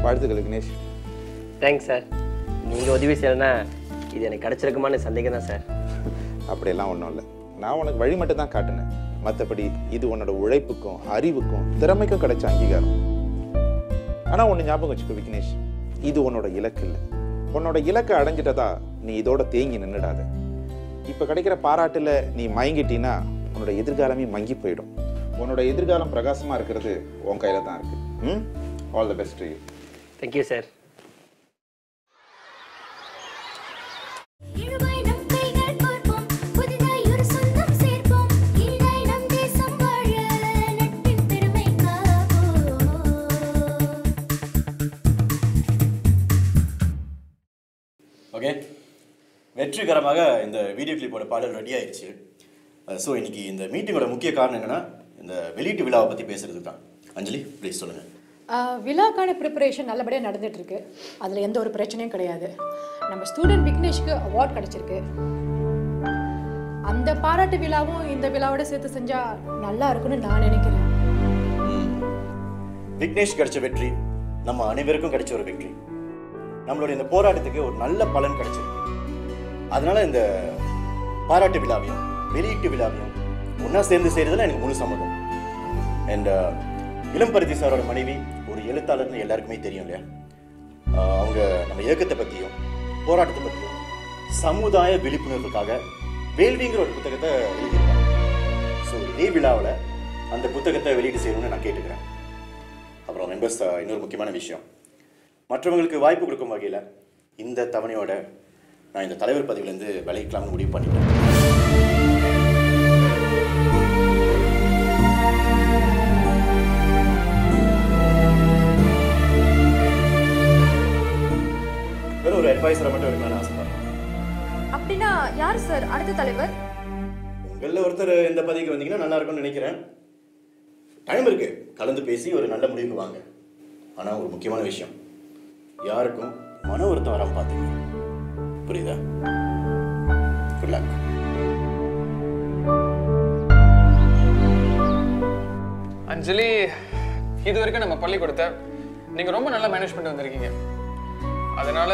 வாழ்த்துக்கள் Vignesh. Thanks sir. நீங்கள் உதவி செய்யலைன்னா இது எனக்கு கிடச்சிருக்குமான்னு சந்தேகம் தான் சார். அப்படியெல்லாம் ஒன்றும் இல்லை. நான் உனக்கு வழி மட்டும் தான் காட்டினேன். மற்றபடி இது உன்னோட உழைப்புக்கும் அறிவுக்கும் திறமைக்கும் கிடைச்ச அங்கீகாரம். ஆனால் ஒன்று ஞாபகம் வச்சுக்கோ விக்னேஷ், இது உன்னோட இலக்கு இல்லை. உன்னோட இலக்கை அடைஞ்சிட்டதா நீ இதோட தேங்கி நின்றுடாத. இப்போ கிடைக்கிற பாராட்டில் நீ மயங்கிட்டீன்னா உன்னோட எதிர்காலமே மங்கி போயிடும். உன்னோட எதிர்காலம் பிரகாசமாக இருக்கிறது உன் கையில் தான் இருக்கு. All the best to you. Thank you sir. Okay, வெற்றிகரமாக இந்த வீடியோ கிளிப்போட பாடல் ரெடி ஆயிடுச்சு. ஸோ இன்னைக்கு இந்த மீட்டிங்கோட முக்கிய காரணம் என்னன்னா, இந்த வெளியீட்டு விழாவை பற்றி பேசுறது தான். அஞ்சலி ப்ளீஸ் சொல்லுங்கள். விழாக்கான ப்ரிப்பரேஷன் நல்லபடியாக நடந்துட்டு இருக்கு. அதில் எந்த ஒரு பிரச்சனையும் கிடையாது. நம்ம ஸ்டூடெண்ட் விக்னேஷ்க்கு அவார்ட் கிடைச்சிருக்கு. அந்த பாராட்டு விழாவும் இந்த விழாவோட சேர்த்து செஞ்சா நல்லா இருக்குன்னு நான் நினைக்கிறேன். விக்னேஷ் கிடைச்ச வெற்றி நம்ம அனைவருக்கும் கிடைச்ச ஒரு வெற்றி. நம்மளுடைய இந்த போராட்டத்துக்கு ஒரு நல்ல பலன் கிடைச்சிருக்கு. அதனால இந்த பாராட்டு விழாவையும் வெளியீட்டு விழாவையும் ஒன்னா சேர்ந்து செய்யறதுல எனக்கு முழு சம்மதம். அண்ட் இளம்பருத்தி சாரோட மனைவி ஒரு எழுத்தாளர்னு எல்லாருக்குமே தெரியும் இல்லையா? அவங்க நம்ம இயக்கத்தை பற்றியும் போராட்டத்தை பற்றியும் சமுதாய விழிப்புணர்வுக்காக வேள்விங்கிற ஒரு புத்தகத்தை எழுதியிருக்காங்க. ஸோ இதே விழாவில் அந்த புத்தகத்தை வெளியீடு செய்யணும்னு நான் கேட்டுக்கிறேன். அப்புறம் மெம்பர்ஸ், இன்னொரு முக்கியமான விஷயம், மற்றவங்களுக்கு வாய்ப்பு கொடுக்கும் வகையில் இந்த தவணையோட நான் இந்த தலைவர் பதவியிலேருந்து விலகிக்கலாம்னு முடிவு பண்ணிட்டேன். வெறும் ஒரு அட்வைஸரை மட்டும் இருக்கலாம்னு ஆசைப்படுறேன். அப்படின்னா யார் சார் அடுத்த தலைவர்? உங்களில் ஒருத்தர் இந்த பதவிக்கு வந்தீங்கன்னா நல்லா இருக்கும்னு நினைக்கிறேன். டைம் இருக்கு, கலந்து பேசி ஒரு நல்ல முடிவுக்கு வாங்க. ஆனால் ஒரு முக்கியமான விஷயம், யாருக்கும் மன வருத்தம் வராம பார்த்துங்க. புரியுதா? Good luck. அஞ்சலி, இது வரைக்கும் நம்ம பள்ளிக்கூடத்தை நீங்க ரொம்ப நல்லா மேனேஜ் பண்ணிட்டு வந்திருக்கீங்க. அதனால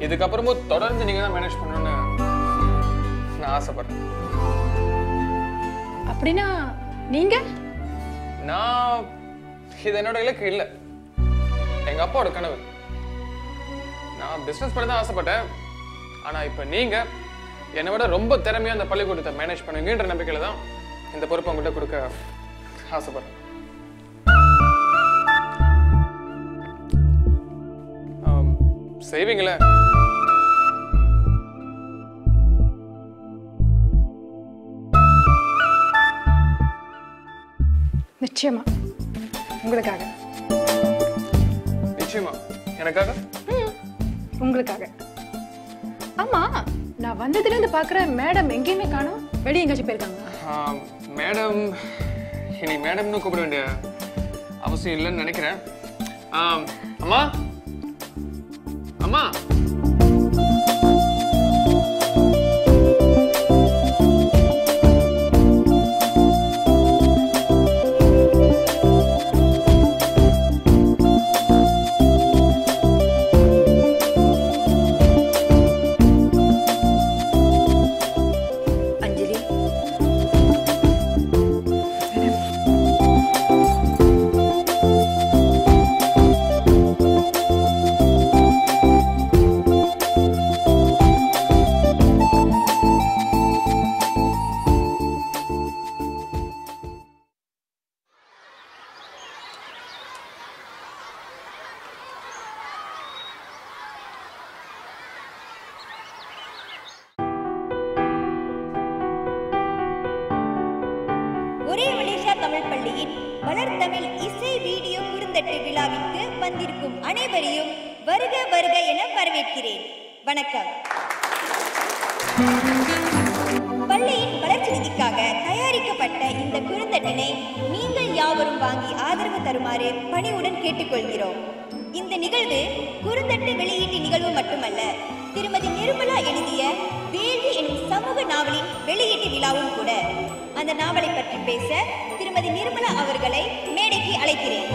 இதுக்கப்புறமும் தொடர்ந்து நீங்க தான் மேனேஜ் பண்ணணும்னு நான் ஆசைப்படுறேன். அப்படின்னா நீங்க? நான் இது என்னோட இலக்கு இல்லை, எங்க அப்பாவோட கனவு. நான் பிசினஸ் பண்ண தான் ஆசைப்பட்டேன். ஆனா இப்ப நீங்க என்னை விட ரொம்ப திறமையா அந்த பள்ளிக்கூடத்தை மேனேஜ் பண்ணுங்கன்ற நம்பிக்கையில தான் இந்த பொறுப்பை உங்கள்கிட்ட கொடுக்க ஆசைப்படுறேன். செய்வீங்களே? நிச்சயமா உங்களுக்காக. நிச்சயமா எனக்காக? உங்களுக்காக. ஆமா, நான் வந்ததுல இருந்து பாக்குறேன் மேடம் எங்கேயுமே காணோம். வெளியே எங்கேயாச்சும் போயிருக்காங்க? மேடம் இனி மேடம்னு கூப்பிட வேண்டிய அவசியம் இல்லைன்னு நினைக்கிறேன். அம்மா, அம்மா, தமிழ் பள்ளியின் வளர் தமிழ் இசை வீடியோ குறுந்தட்டு விழாவிற்கு வந்திருக்கும் அனைவரையும் வருக வருக என வரவேற்கிறேன். வணக்கம். பள்ளியின் வளர்ச்சி நிதிக்காக தயாரிக்கப்பட்ட இந்த குறுந்தட்டினை நீங்கள் யாவரும் வாங்கி ஆதரவு தருமாறு பணிவுடன் கேட்டுக்கொள்கிறோம். இந்த நிகழ்வு குறுந்தட்டு வெளியீட்டு நிகழ்வு மட்டுமல்ல, திருமதி நிர்மலா எழுதிய வேள்வி எனும் சமூக நாவலின் வெளியீட்டு விழாவும் கூட. அந்த நாவலை பற்றி பேச திருமதி நிர்மலா அவர்களை மேடைக்கு அழைக்கிறேன்.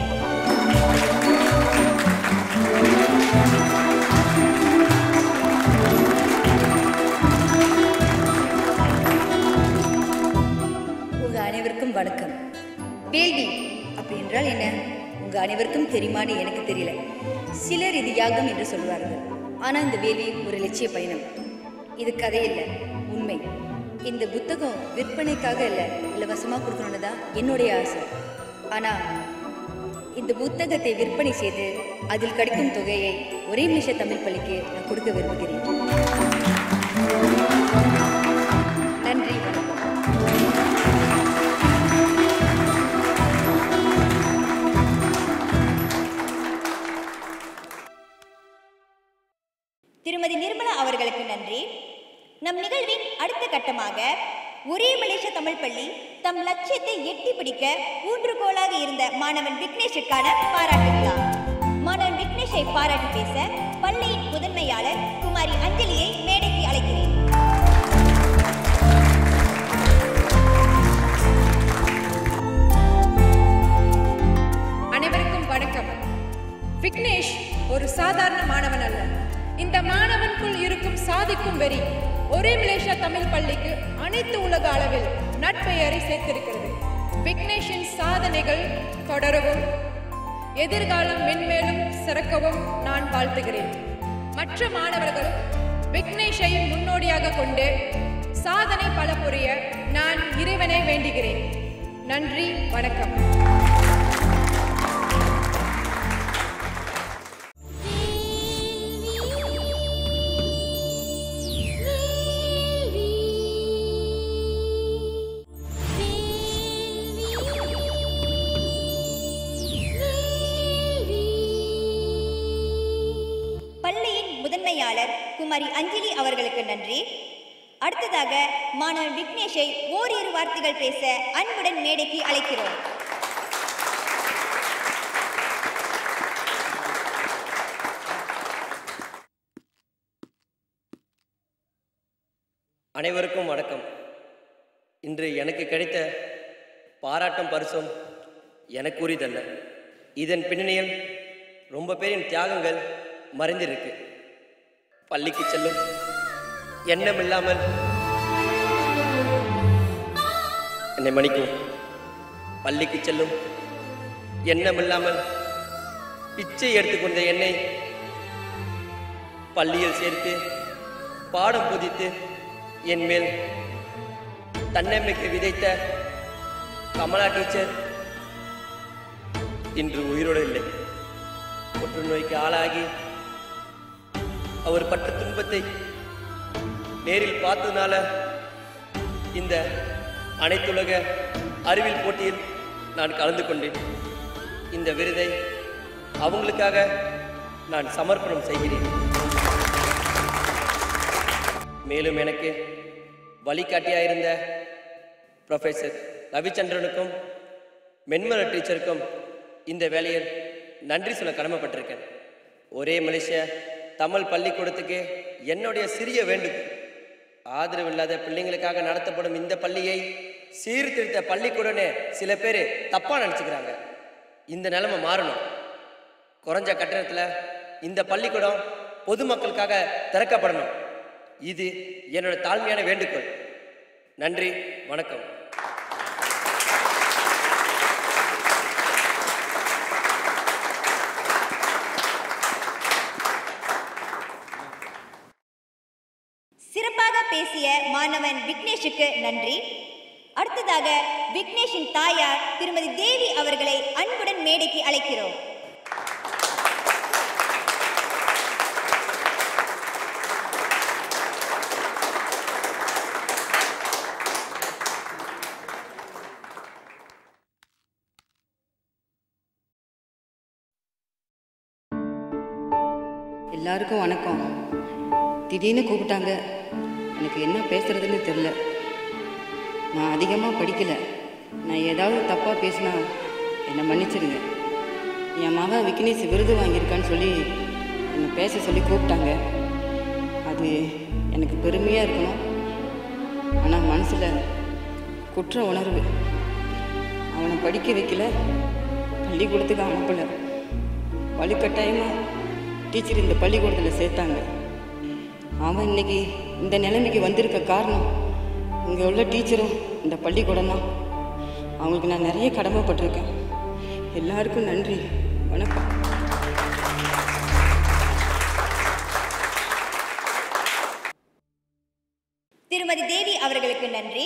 வணக்கம். வேள்வி அப்படி என்றால் என்ன? உங்க அனைவருக்கும் தெரியுமான்னு எனக்கு தெரியல. சிலர் இது யாகம் என்று சொல்வார்கள். ஆனால் இந்த வேள்வி ஒரு லட்சிய பயணம். இது கதை இல்லை, உண்மை. இந்த புத்தகம் விற்பனைக்காக இல்லை, இலவசமாக கொடுக்கணுன்னு தான் என்னுடைய ஆசை. ஆனால் இந்த புத்தகத்தை விற்பனை செய்து அதில் கிடைக்கும் தொகையை ஒரே நிமிஷ தமிழ் பள்ளிக்கு நான் கொடுக்க விரும்புகிறேன். நன்றி, வணக்கம். திருமதி நிர்மலா அவர்களுக்கு நன்றி. நம் நிகழ்வின் அடுத்த கட்டமாக ஒரே மலேசிய தமிழ் பள்ளி தம் லட்சியத்தை எட்டி பிடிக்க ஊன்றுகோலாக இருந்த மாணவன் விக்னேஷுக்கான பாராட்டு விழா. மாணவன் விக்னேஷை பாராட்டி பேச பள்ளியின் முதன்மையாளர் குமாரி அஞ்சலியை மேடைக்கு அழைக்கிறேன். அனைவருக்கும் வணக்கம். விக்னேஷ் ஒரு சாதாரண மாணவன் அல்ல. இந்த மாணவனுக்குள் இருக்கும் சாதிக்கும் வெறி ஒரே மலேசியா தமிழ் பள்ளிக்கு அனைத்து உலக அளவில் நட்பெயரை சேர்த்திருக்கிறது. விக்னேஷின் சாதனைகள் தொடரவும் எதிர்காலம் மென்மேலும் சிறக்கவும் நான் வாழ்த்துகிறேன். மற்ற மாணவர்களும் விக்னேஷை முன்னோடியாக கொண்டு சாதனை பல புரிய நான் இறைவனை வேண்டுகிறேன். நன்றி, வணக்கம். குமாரி அஞ்சலி அவர்களுக்கு நன்றி. அடுத்ததாக மாணவன் விக்னேஷை ஓரிரு வார்த்தைகள் பேச அன்புடன் மேடைக்கு அழைக்கிறோம். அனைவருக்கும் வணக்கம். இன்று எனக்கு கிடைத்த பாராட்டும் பரிசும் எனக்குரியதல்ல. இதன் பின்னணியில் ரொம்ப பேரின் தியாகங்கள் மறைந்திருக்கு. பள்ளிக்கு செல்லும் எண்ணம் இல்லாமல் என்னை மன்னிக்கும். பள்ளிக்கு செல்லும் எண்ணம் இல்லாமல் பிச்சை எடுத்துக்கொண்ட என்னை பள்ளியில் சேர்த்து பாடம் போதித்து என் மேல் தன்னம்பிக்கை விதைத்த கமலா டீச்சர் இன்று உயிரோடு இல்லை. புற்றுநோய்க்கு ஆளாகி அவர் பட்ட துன்பத்தை நேரில் பார்த்ததுனால இந்த அனைத்துலக அறிவியல் போட்டியில் நான் கலந்து கொண்டேன். இந்த விருதை அவங்களுக்காக நான் சமர்ப்பணம் செய்கிறேன். மேலும் எனக்கு வழிகாட்டியாயிருந்த ப்ரொஃபஸர் ரவிச்சந்திரனுக்கும் மென்மல டீச்சருக்கும் இந்த வேலையில் நன்றி சொல்ல கடமைப்பட்டிருக்கேன். ஒரே மலேசிய தமிழ் பள்ளிக்கூடத்துக்கு என்னுடைய சிறிய வேண்டுகோள், ஆதரவு இல்லாத பிள்ளைங்களுக்காக நடத்தப்படும் இந்த பள்ளியை சீர்திருத்த பள்ளிக்கூடன்னு சில பேர் தப்பா நினச்சிக்கிறாங்க. இந்த நிலைமை மாறணும். குறைஞ்ச கட்டணத்தில் இந்த பள்ளிக்கூடம் பொதுமக்களுக்காக திறக்கப்படணும். இது என்னோட தாழ்மையான வேண்டுகோள். நன்றி, வணக்கம். சிறப்பாக பேசிய மாணவன் விக்னேஷுக்கு நன்றி. அடுத்ததாக விக்னேஷின் தாயார் திருமதி தேவி அவர்களை அன்புடன் மேடைக்கு அழைக்கிறோம். எல்லாருக்கும் வணக்கம். திடீர்னு கூப்பிட்டாங்க. எனக்கு என்ன பேசுறதுன்னு தெரில. நான் அதிகமாக படிக்கலை. நான் ஏதாவது தப்பாக பேசினா என்னை மன்னிச்சிடுங்க. என் மகன் விக்னேஷ் விருது வாங்கியிருக்கான்னு சொல்லி என்னை பேச சொல்லி கூப்பிட்டாங்க. அது எனக்கு பெருமையாக இருக்கணும். ஆனால் மனசில் குற்ற உணர்வு. அவனை படிக்க வைக்கல, பள்ளிக்கூடத்துக்கு அனுப்பலை. வலுக்கட்டாயமாக டீச்சர் இந்த பள்ளிக்கூடத்தில் சேர்த்தாங்க. அவன் இன்னைக்கு இந்த நிலைமைக்கு வந்திருக்க காரணம் இங்கே உள்ள டீச்சரும் இந்த பள்ளிக்கூடம் தான். அவங்களுக்கு நான் நிறைய கடமைப்பட்டிருக்கேன். எல்லாருக்கும் நன்றி. வணக்கம். திருமதி தேவி அவர்களுக்கு நன்றி.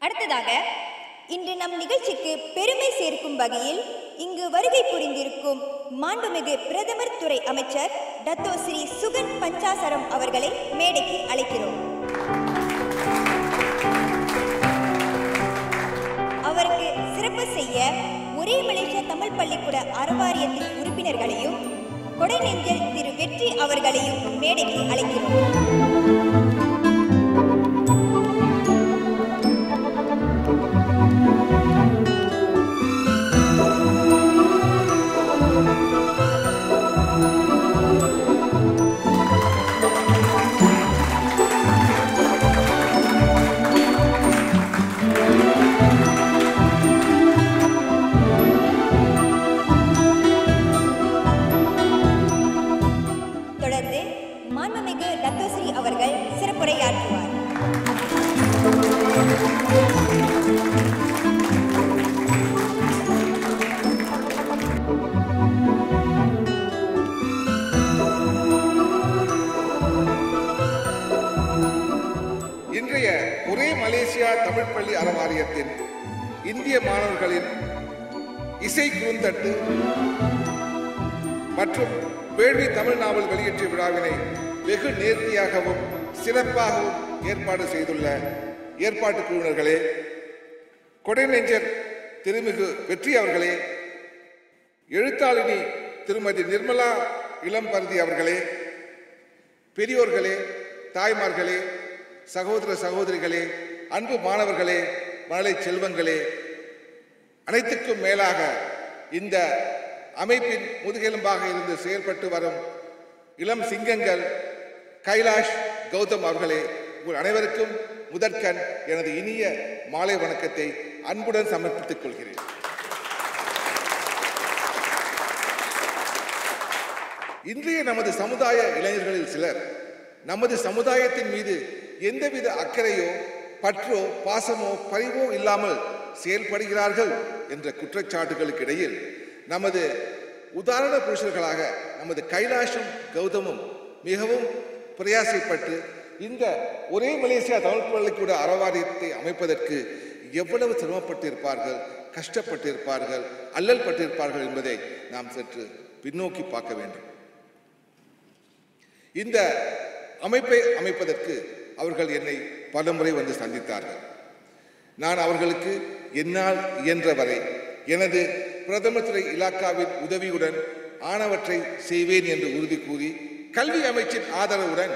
அடுத்ததாக இன்று நம் நிகழ்ச்சிக்கு பெருமை சேர்க்கும் வகையில் இங்கு வருகை புரிந்திருக்கும் மாண்புமிகு பிரதமர் துறை அமைச்சர் டத்தோ ஸ்ரீ சுகன் பஞ்சாசரம் அவர்களை மேடைக்கு அழைக்கிறோம். அவருக்கு சிறப்பு செய்ய ஒரே மலேசியா தமிழ் பள்ளிக்கூட அறவாரியத்தின் உறுப்பினர்களையும் கொடைநெஞ்சல் திரு வெற்றி அவர்களையும் மேடைக்கு அழைக்கிறோம். தொடர்ந்து மாண்புமிகு டத்தோஸ்ரீ அவர்கள் சிறப்புரையாற்றுவார். இன்றைய ஒரே மலேசியா தமிழ் பள்ளி அறவாரியத்தின் இந்திய மாணவர்களின் இசை குறுந்தட்டு மற்றும் வேள்வி தமிழ் நாவல் வெளியீட்டு விழாவினை வெகு நேர்த்தியாகவும் சிறப்பாகவும் ஏற்பாடு செய்துள்ள ஏற்பாட்டு குழுவினர்களே, கொடைநெஞ்சர் திருமிகு வெற்றி அவர்களே, எழுத்தாளினி திருமதி நிர்மலா இளம்பருதி அவர்களே, பெரியோர்களே, தாய்மார்களே, சகோதர சகோதரிகளே, அன்பு மாணவர்களே, மழலை செல்வங்களே, அனைத்துக்கும் மேலாக இந்த அமைப்பின் முதுகெலும்பாக இருந்து செயல்பட்டு வரும் இளம் சிங்கங்கள் கைலாஷ் கௌதம் அவர்களே, உங்கள் அனைவருக்கும் முதற்கண் எனது இனிய மாலை வணக்கத்தை அன்புடன் சமர்ப்பித்துக் கொள்கிறேன். இன்றைய நமது சமுதாய இளைஞர்களில் சிலர் நமது சமுதாயத்தின் மீது எந்தவித அக்கறையோ பற்றோ பாசமோ பரிவோ இல்லாமல் செயல்படுகிறார்கள் என்ற குற்றச்சாட்டுகளுக்கு இடையில் நமது உதாரண புருஷர்களாக நமது கைலாஷும் கௌதமும் மிகவும் பிரயாசைப்பட்டு இந்த ஒரே மலேசியா தமிழ் பள்ளிக்கூட அறவாரியத்தை அமைப்பதற்கு எவ்வளவு சிரமப்பட்டிருப்பார்கள், கஷ்டப்பட்டிருப்பார்கள், அல்லல் பட்டிருப்பார்கள் என்பதை நாம் சற்று பின்னோக்கி பார்க்க வேண்டும். இந்த அமைப்பை அமைப்பதற்கு அவர்கள் என்னை பலமுறை வந்து சந்தித்தார்கள். நான் அவர்களுக்கு என்னால் இயன்றவரை எனது பிரதமர் துறை இலாக்காவின் உதவியுடன் ஆனவற்றை செய்வேன் என்று உறுதி கூறி கல்வி அமைச்சின் ஆதரவுடன்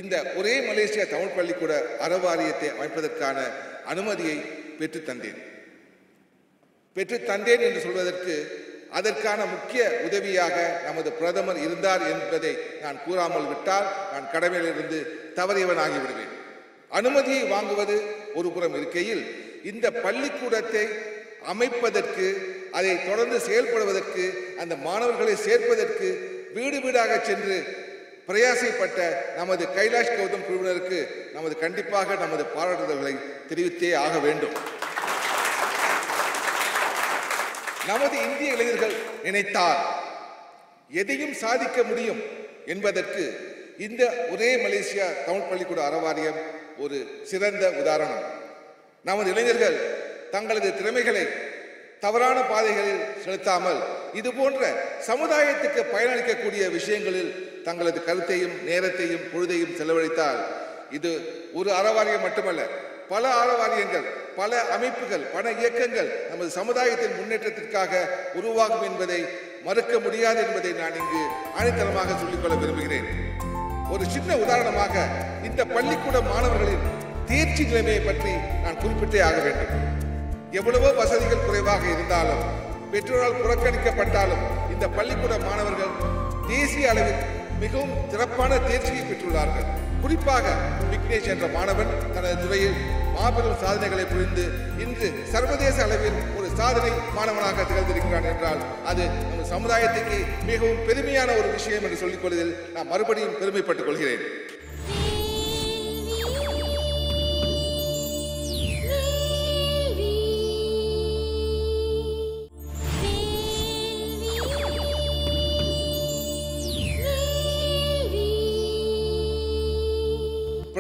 இந்த ஒரே மலேசியா தமிழ் பள்ளிக்கூட அறவாரியத்தை அமைப்பதற்கான அனுமதியை பெற்றுத்தந்தேன் என்று சொல்வதற்கு அதற்கான முக்கிய உதவியாக நமது பிரதமர் இருந்தார் என்பதை நான் கூறாமல் விட்டால் நான் கடமையிலிருந்து தவறியவனாகி விடுவேன். அனுமதியை வாங்குவது ஒரு புறம் இருக்கையில் இந்த பள்ளிக்கூடத்தை அமைப்பதற்கு, அதை தொடர்ந்து செயல்படுவதற்கு, அந்த மாணவர்களை சேர்ப்பதற்கு வீடு வீடாக சென்று பிரயாசைப்பட்ட நமது கைலாஷ் கௌதம் குழுவினருக்கு கண்டிப்பாக நமது பாராட்டுதல்களை தெரிவித்தே ஆக வேண்டும். நமது இந்திய இளைஞர்கள் நினைத்தால் எதையும் சாதிக்க முடியும் என்பதற்கு இந்த ஒரே மலேசியா தமிழ் பள்ளிக்கூட அறவாரியம் ஒரு சிறந்த உதாரணம். நமது இளைஞர்கள் தங்களது திறமைகளை தவறான பாதைகளில் செலுத்தாமல் இது போன்ற சமுதாயத்துக்கு பயனளிக்கக்கூடிய விஷயங்களில் தங்களது கருத்தையும் நேரத்தையும் பொழுதையும் செலவழித்தால் இது ஒரு அறவாரியம் மட்டுமல்ல, பல அறவாரியங்கள், பல அமைப்புகள், பல இயக்கங்கள் நமது சமுதாயத்தின் முன்னேற்றத்திற்காக உருவாகும் என்பதை மறுக்க முடியாது என்பதை நான் இங்கு ஆணித்தரமாக சொல்லிக்கொள்ள விரும்புகிறேன். ஒரு சின்ன உதாரணமாக இந்த பள்ளிக்கூட மாணவர்களின் தேர்ச்சி நிலைமையை பற்றி நான் குறிப்பிட்டே ஆக வேண்டும். எவ்வளவோ வசதிகள் குறைவாக இருந்தாலும், பெற்றோரால் புறக்கணிக்கப்பட்டாலும் இந்த பள்ளிக்கூட மாணவர்கள் தேசிய அளவில் மிகவும் சிறப்பான தேர்ச்சியை பெற்றுள்ளார்கள். குறிப்பாக விக்னேஷ் என்ற மாணவன் தனது துறையில் மாபெரும் சாதனைகளை புரிந்து இன்று சர்வதேச அளவில் ஒரு சாதனை மாணவனாக திகழ்ந்திருக்கிறான் என்றால் அது நம்ம சமுதாயத்துக்கு மிகவும் பெருமையான ஒரு விஷயம் என்று சொல்லிக் கொள்வதில் நான் மறுபடியும் பெருமைப்பட்டுக் கொள்கிறேன். வேள்வி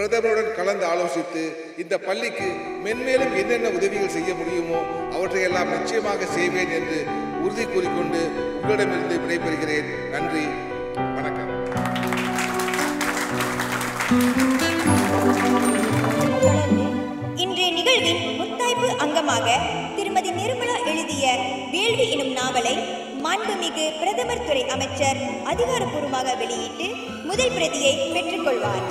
பிரதமருடன் கலந்து ஆலோசித்து இந்த பள்ளிக்கு மென்மேலும் என்னென்ன உதவிகள் செய்ய முடியுமோ அவற்றையெல்லாம் நிச்சயமாக செய்வேன் என்று உறுதி கூறிக்கொண்டு உங்களிடமிருந்து விடைபெறுகிறேன். நன்றி, வணக்கம். இன்றைய நிகழ்வின் முத்தாய்ப்பு அங்கமாக திருமதி நிர்மலா எழுதிய வேள்வி எனும் நாவலை மாண்புமிகு பிரதமர் துறை அமைச்சர் அதிகாரப்பூர்வமாக வெளியிட்டு முதல் பிரதியை பெற்றுக்கொள்வார்.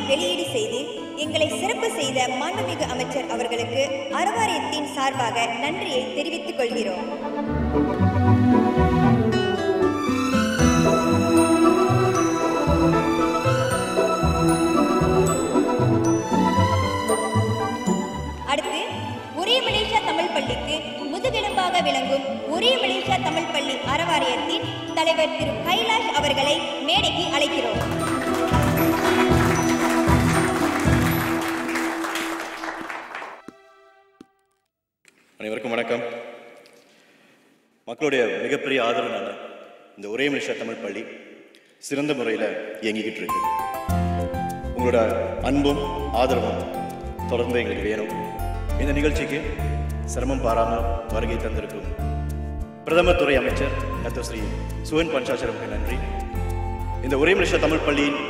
வெளியீடு செய்து எங்களை சிறப்பு செய்த மாண்புமிகு அமைச்சர் அவர்களுக்கு அறவாரியத்தின் சார்பாக நன்றியை தெரிவித்துக் கொள்கிறோம். அடுத்து ஒரே மலேசியா தமிழ் பள்ளிக்கு முதுகெலும்பாக விளங்கும் ஒரே மலேசியா தமிழ் பள்ளி அறவாரியத்தின் தலைவர் திரு கைலாஷ் அவர்களை மேடைக்கு அழைக்கிறோம். அனைவருக்கும் வணக்கம். மக்களுடைய மிகப்பெரிய ஆதரவுனால இந்த ஒரே மலேசியா தமிழ் பள்ளி சிறந்த முறையில் இயங்கிக்கிட்டு இருக்கு. உங்களோட அன்பும் ஆதரவும் தொடர்ந்து எங்களுக்கு வேணும். இந்த நிகழ்ச்சிக்கு சிரமம் பாராமல் வருகை தந்திருக்கும் பிரதமர் துறை அமைச்சர் டாக்டர் ஸ்ரீ சுவன் பஞ்சாச்சரமுக்கு நன்றி. இந்த ஒரே மலேசியா தமிழ் பள்ளியின்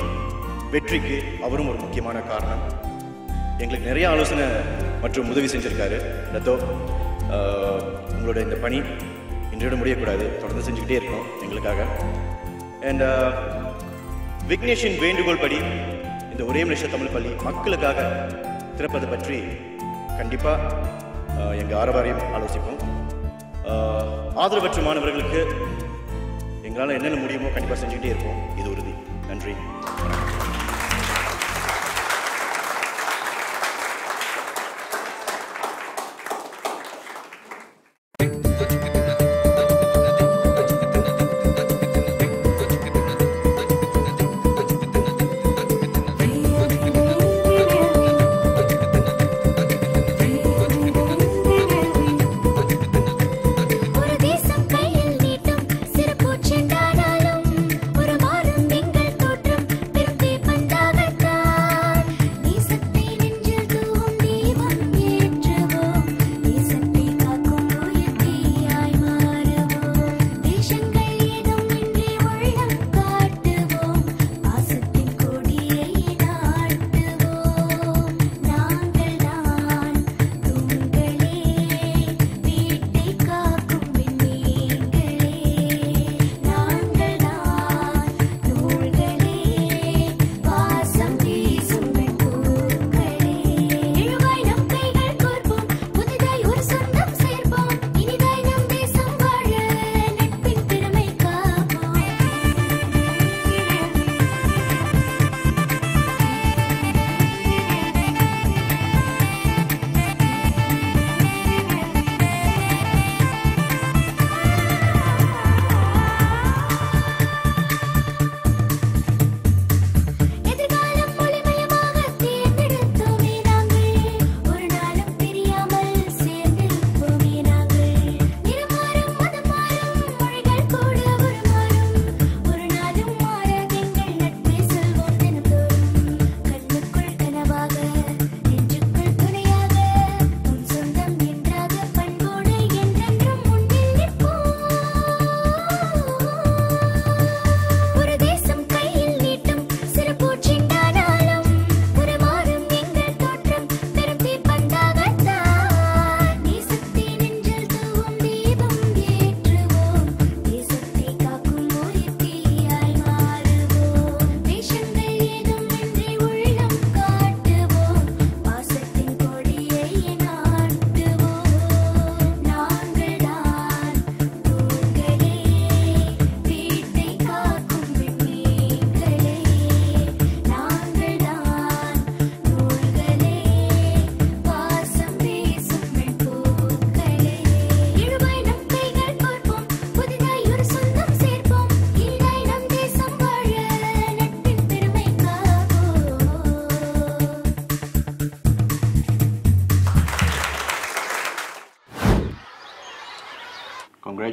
வெற்றிக்கு அவரும் ஒரு முக்கியமான காரணம். எங்களுக்கு நிறைய ஆலோசனை மற்றும் உதவி செஞ்சுருக்காரு. டத்தோ, உங்களோட இந்த பணி இன்றையோட முடியக்கூடாது, தொடர்ந்து செஞ்சுக்கிட்டே இருக்கணும் எங்களுக்காக. அண்ட் விக்னேஷின் வேண்டுகோள் படி இந்த ஒரே மலேசியா தமிழ் பள்ளி மக்களுக்காக திறப்பது பற்றி கண்டிப்பாக எங்கள் ஆரவாரியம் ஆலோசிப்போம். ஆதரவற்ற மாணவர்களுக்கு எங்களால் என்னென்ன முடியுமோ கண்டிப்பாக செஞ்சுக்கிட்டே இருப்போம். இது உறுதி. நன்றி, வணக்கம். ஒரு தேசம் கையில் நீட்டும் சிறு பூச்செண்டானாலும் ஒரு மாறும் எங்கள் தோற்றம்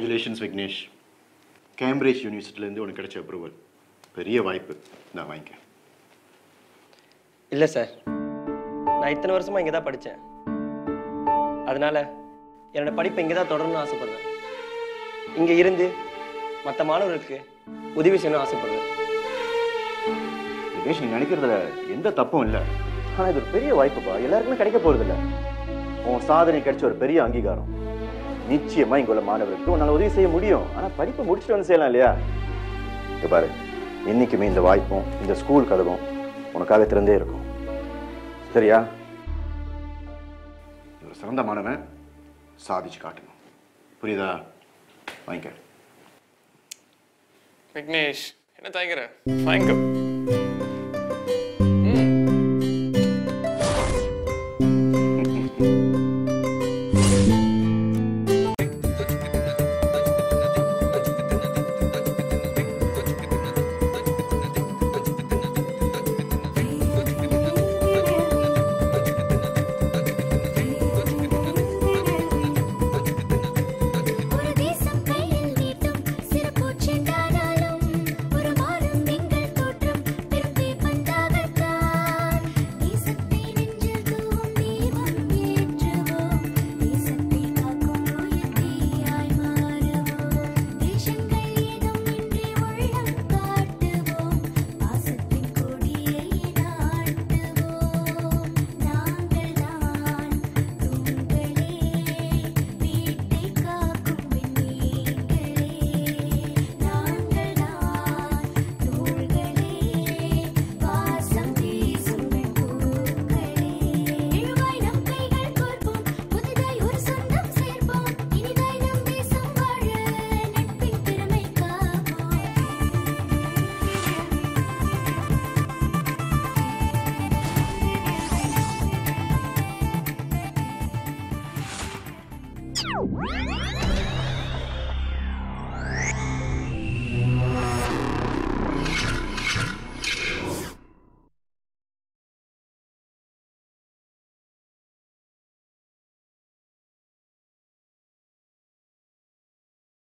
கங்க்ராச்சுலேஷன்ஸ் விக்னேஷ். கேம்பிரிட்ஜ் யூனிவர்சிட்டிலேருந்து உனக்கு கிடைச்ச அப்ரூவல். பெரிய வாய்ப்பு. நான் வாங்கிக்க. இல்லை சார், நான் இத்தனை வருஷமா இங்கே தான் படித்தேன். அதனால என்னோட படிப்பை இங்கே தான் தொடரணும்னு ஆசைப்படுறேன். இங்கே இருந்து மற்ற மாணவர்களுக்கு உதவி செய்யணும்னு ஆசைப்படுறேன். விக்னேஷ், நீ நினைக்கிறதுல எந்த தப்பும் இல்லை. ஆனால் இது ஒரு பெரிய வாய்ப்புப்பா. எல்லாருக்குமே கிடைக்க போகிறதில்ல. உன் சாதனை கிடைச்ச ஒரு பெரிய அங்கீகாரம். நிச்சயமா இங்குள்ள மாணவர்களுக்கு உன்னால் உதவி செய்ய முடியும். ஆனால் படிப்பை முடிச்சுட்டு வந்து செய்யலாம் இல்லையா? இங்க பாரு, என்னைக்குமே இந்த வாய்ப்பும் இந்த ஸ்கூல் கதவும் உனக்காக திறந்தே இருக்கும். சரியா? ஒரு சிறந்த மாணவன் சாதிச்சு காட்டணும். புரியுதா? வாங்கிக்க. விக்னேஷ், என்ன தயங்குற? வாங்கிக்கோ. Wow.